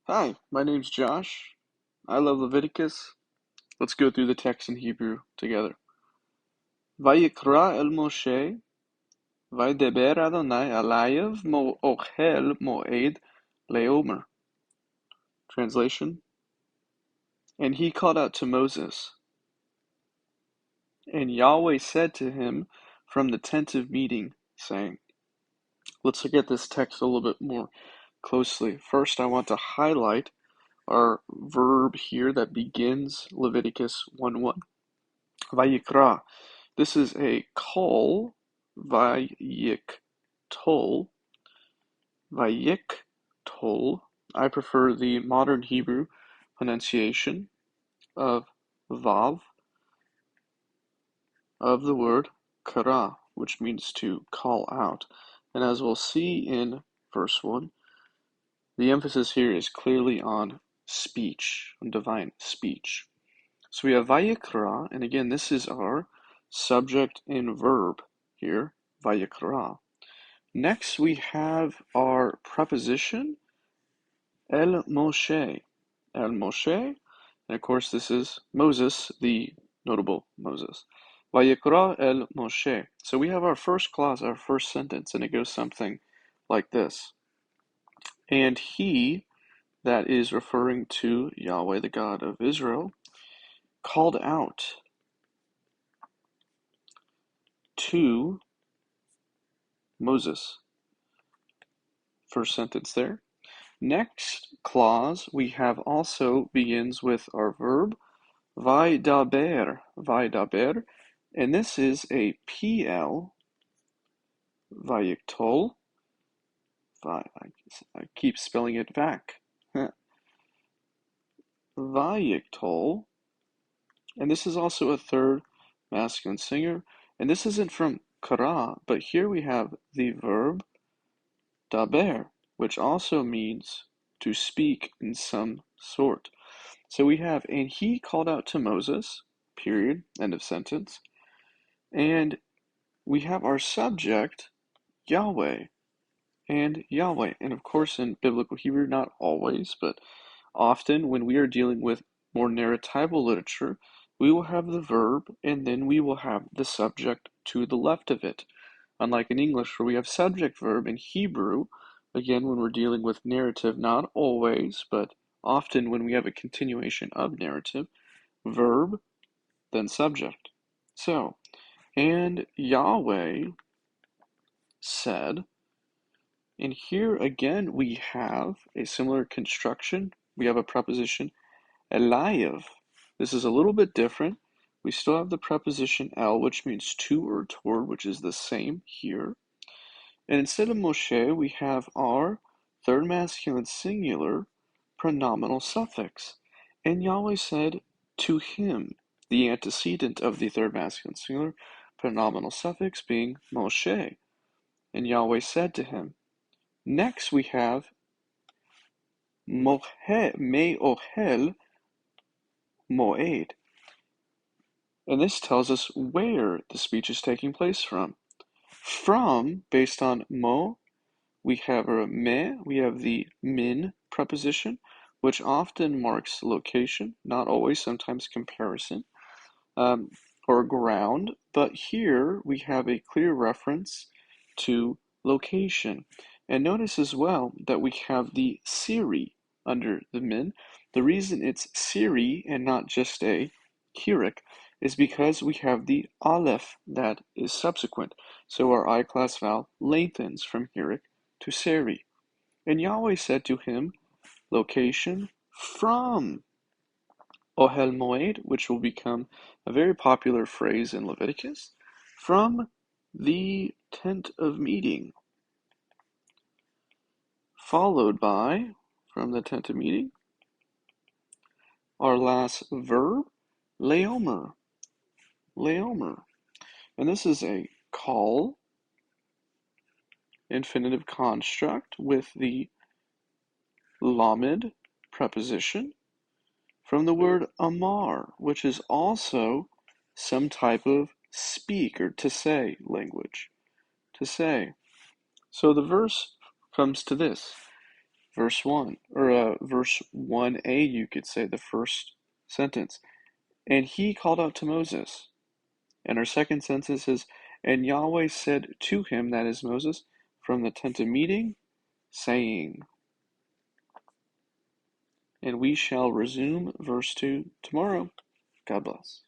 Hi, my name's Josh. I love Leviticus. Let's go through the text in Hebrew together. Vayikra el Moshe, Vaydeber Adonai alayev ochel moed leomer. Translation: And he called out to Moses, and Yahweh said to him from the tent of meeting, saying. Let's look at this text a little bit more closely. First, I want to highlight our verb here that begins Leviticus 1:1. Vayikra. This is a call, vayiktol, vayiktol. I prefer the modern Hebrew pronunciation of vav, of the word kara, which means to call out. And as we'll see in verse 1, the emphasis here is clearly on speech, on divine speech. So we have vayikra, and again, this is our subject and verb here, vayikra. Next, we have our preposition, el Moshe. El Moshe, and of course, this is Moses, the notable Moses. Vayikra el Moshe. So we have our first clause, our first sentence, and it goes something like this. And he, that is referring to Yahweh, the God of Israel, called out to Moses. First sentence there. Next clause we have also begins with our verb vaydaber, vaydaber, and this is a PL, vayiktol. I keep spelling it back. Vayiktol, and this is also a third masculine singular, and this isn't from kara, but here we have the verb daber, which also means to speak in some sort. So we have, and he called out to Moses, period, end of sentence. And we have our subject, Yahweh, and Yahweh. And of course, in biblical Hebrew, not always, but often when we are dealing with more narratival literature, we will have the verb and then we will have the subject to the left of it. Unlike in English, where we have subject verb, in Hebrew, again, when we're dealing with narrative, not always, but often when we have a continuation of narrative, verb, then subject. So, and Yahweh said, and here again we have a similar construction. We have a preposition, elayev. This is a little bit different. We still have the preposition el, which means to or toward, which is the same here. And instead of Moshe, we have our third masculine singular pronominal suffix. And Yahweh said to him, the antecedent of the third masculine singular pronominal suffix being Moshe. And Yahweh said to him. Next we have me'ohel moed. And this tells us where the speech is taking place from. From, based on mo, we have we have the min preposition, which often marks location, not always, sometimes comparison, or ground. But here we have a clear reference to location. And notice as well that we have the Siri under the min. The reason it's Siri and not just a Kirik is because we have the Aleph that is subsequent. So our I class vowel lengthens from Hirik to Seri. And Yahweh said to him, location from Ohel Moed, which will become a very popular phrase in Leviticus, from the tent of meeting, followed by, from the tent of meeting, our last verb, leomer, leomer. And this is a call infinitive construct with the lamed preposition from the word amar, which is also some type of speak or to say language. To say. So the verse comes to this. verse 1, or verse 1a, you could say, the first sentence. And he called out to Moses. And our second sentence is, and Yahweh said to him, that is Moses, from the tent of meeting, saying. And we shall resume verse 2 tomorrow. God bless.